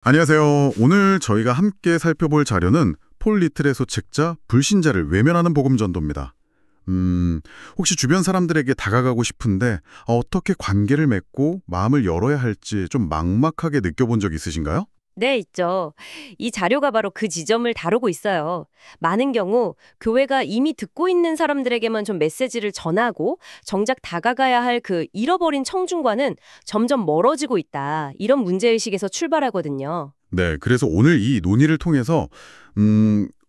안녕하세요. 오늘 저희가 함께 살펴볼 자료는 폴 리틀의 소책자 불신자를 외면하는 복음 전도입니다. 혹시 주변 사람들에게 다가가고 싶은데 어떻게 관계를 맺고 마음을 열어야 할지 좀 막막하게 느껴본 적 있으신가요? 네, 있죠. 이 자료가 바로 그 지점을 다루고 있어요. 많은 경우 교회가 이미 듣고 있는 사람들에게만 좀 메시지를 전하고 정작 다가가야 할 그 잃어버린 청중과는 점점 멀어지고 있다. 이런 문제의식에서 출발하거든요. 네, 그래서 오늘 이 논의를 통해서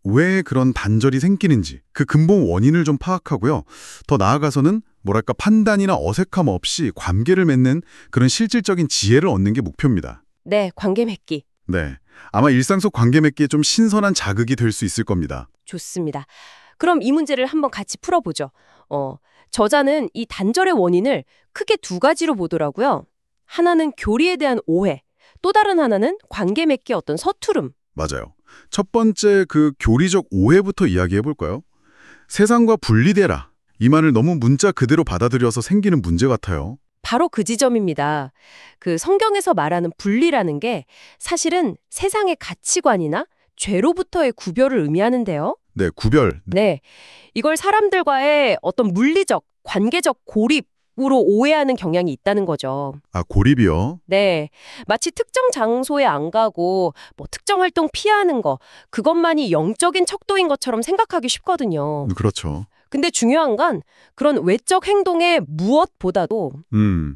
왜 그런 단절이 생기는지 그 근본 원인을 좀 파악하고요. 더 나아가서는 뭐랄까 판단이나 어색함 없이 관계를 맺는 그런 실질적인 지혜를 얻는 게 목표입니다. 네, 관계 맺기. 네, 아마 일상 속 관계 맺기에 좀 신선한 자극이 될 수 있을 겁니다. 좋습니다. 그럼 이 문제를 한번 같이 풀어보죠. 저자는 이 단절의 원인을 크게 두 가지로 보더라고요. 하나는 교리에 대한 오해, 또 다른 하나는 관계 맺기의 어떤 서투름. 맞아요. 첫 번째 그 교리적 오해부터 이야기해 볼까요? 세상과 분리되라. 이 말을 너무 문자 그대로 받아들여서 생기는 문제 같아요. 바로 그 지점입니다. 그 성경에서 말하는 분리라는 게 사실은 세상의 가치관이나 죄로부터의 구별을 의미하는데요. 네, 구별. 네. 이걸 사람들과의 어떤 물리적, 관계적 고립으로 오해하는 경향이 있다는 거죠. 아, 고립이요? 네. 마치 특정 장소에 안 가고 뭐 특정 활동 피하는 거, 그것만이 영적인 척도인 것처럼 생각하기 쉽거든요. 그렇죠. 근데 중요한 건 그런 외적 행동의 무엇보다도 음,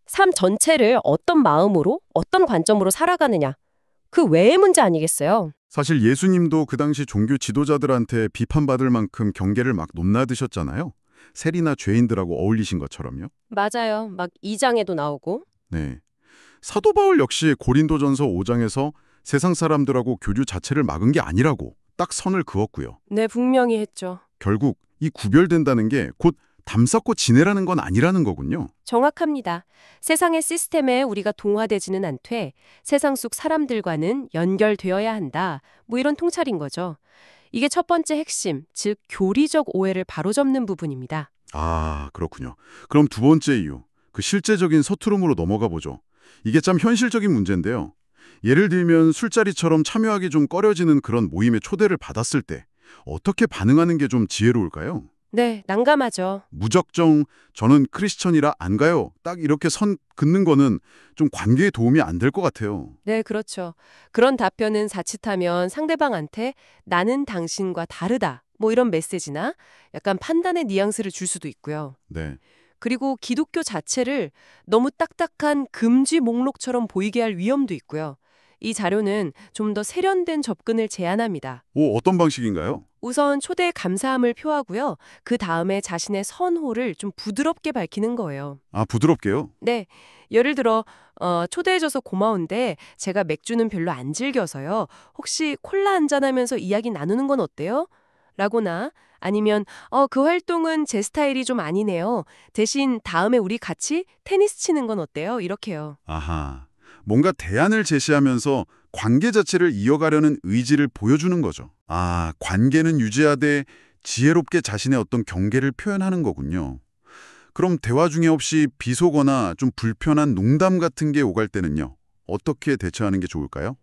삶 전체를 어떤 마음으로, 어떤 관점으로 살아가느냐. 그 외의 문제 아니겠어요? 사실 예수님도 그 당시 종교 지도자들한테 비판받을 만큼 경계를 막 높낮으셨잖아요. 세리나 죄인들하고 어울리신 것처럼요. 맞아요. 막 2장에도 나오고. 네. 사도 바울 역시 고린도전서 5장에서 세상 사람들하고 교류 자체를 막은 게 아니라고 딱 선을 그었고요. 네, 분명히 했죠. 결국 이 구별된다는 게 곧 담쌓고 지내라는 건 아니라는 거군요. 정확합니다. 세상의 시스템에 우리가 동화되지는 않되 세상 속 사람들과는 연결되어야 한다. 뭐 이런 통찰인 거죠. 이게 첫 번째 핵심, 즉 교리적 오해를 바로잡는 부분입니다. 아, 그렇군요. 그럼 두 번째 이유, 그 실제적인 서투름으로 넘어가 보죠. 이게 참 현실적인 문제인데요. 예를 들면 술자리처럼 참여하기 좀 꺼려지는 그런 모임에 초대를 받았을 때 어떻게 반응하는 게 좀 지혜로울까요? 네, 난감하죠. 무작정 저는 크리스천이라 안 가요. 딱 이렇게 선 긋는 거는 좀 관계에 도움이 안 될 것 같아요. 네, 그렇죠. 그런 답변은 자칫하면 상대방한테 나는 당신과 다르다. 뭐 이런 메시지나 약간 판단의 뉘앙스를 줄 수도 있고요. 네. 그리고 기독교 자체를 너무 딱딱한 금지 목록처럼 보이게 할 위험도 있고요. 이 자료는 좀 더 세련된 접근을 제안합니다. 오, 어떤 방식인가요? 우선 초대에 감사함을 표하고요. 그 다음에 자신의 선호를 좀 부드럽게 밝히는 거예요. 아, 부드럽게요? 네. 예를 들어, 초대해줘서 고마운데 제가 맥주는 별로 안 즐겨서요. 혹시 콜라 한잔하면서 이야기 나누는 건 어때요? 라거나 아니면 그 활동은 제 스타일이 좀 아니네요. 대신 다음에 우리 같이 테니스 치는 건 어때요? 이렇게요. 아하. 뭔가 대안을 제시하면서 관계 자체를 이어가려는 의지를 보여주는 거죠. 아, 관계는 유지하되 지혜롭게 자신의 어떤 경계를 표현하는 거군요. 그럼 대화 중에 혹시 비속어나 좀 불편한 농담 같은 게 오갈 때는요. 어떻게 대처하는 게 좋을까요?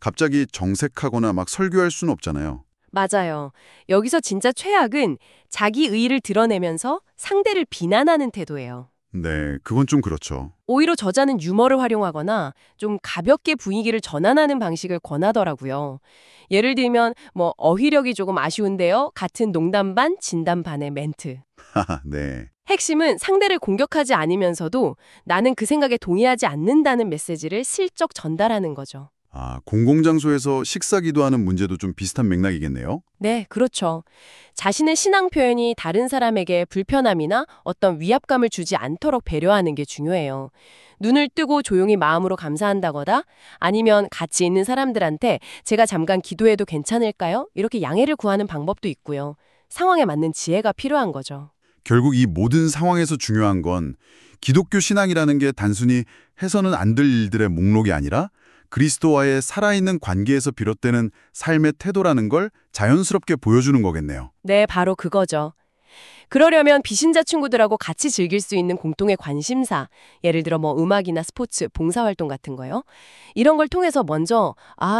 갑자기 정색하거나 막 설교할 수는 없잖아요. 맞아요. 여기서 진짜 최악은 자기 의의를 드러내면서 상대를 비난하는 태도예요. 네, 그건 좀 그렇죠. 오히려 저자는 유머를 활용하거나 좀 가볍게 분위기를 전환하는 방식을 권하더라고요. 예를 들면 뭐 어휘력이 조금 아쉬운데요. 같은 농담 반 진담 반의 멘트. 하하, 네. 핵심은 상대를 공격하지 않으면서도 나는 그 생각에 동의하지 않는다는 메시지를 슬쩍 전달하는 거죠. 아, 공공장소에서 식사 기도하는 문제도 좀 비슷한 맥락이겠네요. 네, 그렇죠. 자신의 신앙 표현이 다른 사람에게 불편함이나 어떤 위압감을 주지 않도록 배려하는 게 중요해요. 눈을 뜨고 조용히 마음으로 감사한다거나 아니면 같이 있는 사람들한테 제가 잠깐 기도해도 괜찮을까요? 이렇게 양해를 구하는 방법도 있고요. 상황에 맞는 지혜가 필요한 거죠. 결국 이 모든 상황에서 중요한 건 기독교 신앙이라는 게 단순히 해서는 안 될 일들의 목록이 아니라 그리스도와의 살아있는 관계에서 비롯되는 삶의 태도라는 걸 자연스럽게 보여주는 거겠네요. 네, 바로 그거죠. 그러려면 비신자 친구들하고 같이 즐길 수 있는 공통의 관심사, 예를 들어 뭐 음악이나 스포츠, 봉사활동 같은 거요. 이런 걸 통해서 먼저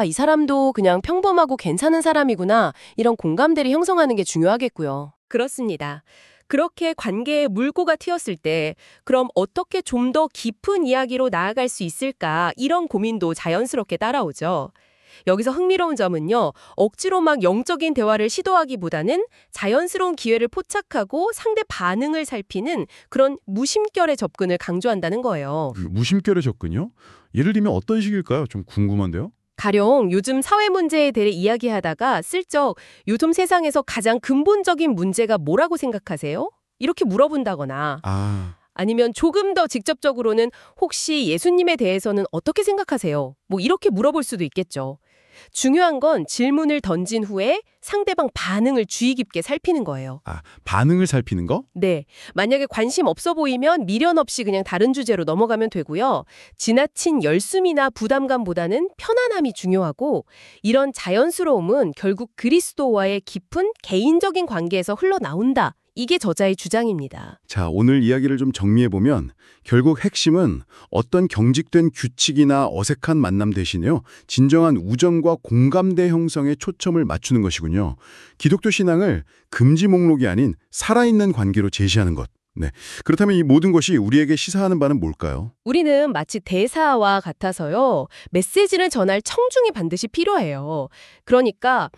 이 사람도 그냥 평범하고 괜찮은 사람이구나, 이런 공감대를 형성하는 게 중요하겠고요. 그렇습니다. 그렇게 관계에 물꼬가 튀었을 때 그럼 어떻게 좀 더 깊은 이야기로 나아갈 수 있을까? 이런 고민도 자연스럽게 따라오죠. 여기서 흥미로운 점은요. 억지로 막 영적인 대화를 시도하기보다는 자연스러운 기회를 포착하고 상대 반응을 살피는 그런 무심결의 접근을 강조한다는 거예요. 무심결의 접근이요? 예를 들면 어떤 식일까요? 좀 궁금한데요. 가령 요즘 사회 문제에 대해 이야기하다가 슬쩍 요즘 세상에서 가장 근본적인 문제가 뭐라고 생각하세요? 이렇게 물어본다거나 아니면 조금 더 직접적으로는 혹시 예수님에 대해서는 어떻게 생각하세요? 뭐 이렇게 물어볼 수도 있겠죠. 중요한 건 질문을 던진 후에 상대방 반응을 주의 깊게 살피는 거예요. 반응을 살피는 거? 네. 만약에 관심 없어 보이면 미련 없이 그냥 다른 주제로 넘어가면 되고요. 지나친 열심이나 부담감보다는 편안함이 중요하고 이런 자연스러움은 결국 그리스도와의 깊은 개인적인 관계에서 흘러나온다. 이게 저자의 주장입니다. 자, 오늘 이야기를 좀 정리해보면 결국 핵심은 어떤 경직된 규칙이나 어색한 만남 대신에요. 진정한 우정과 공감대 형성에 초점을 맞추는 것이군요. 기독교 신앙을 금지 목록이 아닌 살아있는 관계로 제시하는 것. 네. 그렇다면 이 모든 것이 우리에게 시사하는 바는 뭘까요? 우리는 마치 대사와 같아서요. 메시지를 전할 청중이 반드시 필요해요. 그러니까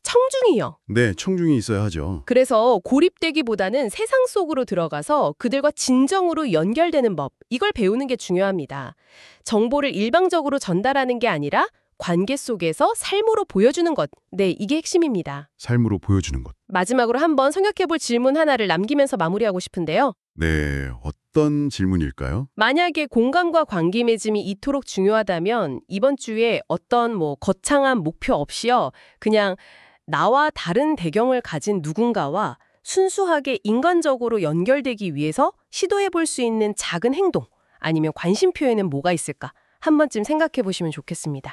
청중이요. 네, 청중이 있어야 하죠. 그래서 고립되기보다는 세상 속으로 들어가서 그들과 진정으로 연결되는 법, 이걸 배우는 게 중요합니다. 정보를 일방적으로 전달하는 게 아니라 관계 속에서 삶으로 보여주는 것. 네, 이게 핵심입니다. 삶으로 보여주는 것. 마지막으로 한번 생각해볼 질문 하나를 남기면서 마무리하고 싶은데요. 네, 어떤 질문일까요? 만약에 공감과 관계 맺음이 이토록 중요하다면 이번 주에 어떤 거창한 목표 없이요. 그냥 나와 다른 배경을 가진 누군가와 순수하게 인간적으로 연결되기 위해서 시도해볼 수 있는 작은 행동 아니면 관심 표현은 뭐가 있을까? 한 번쯤 생각해 보시면 좋겠습니다.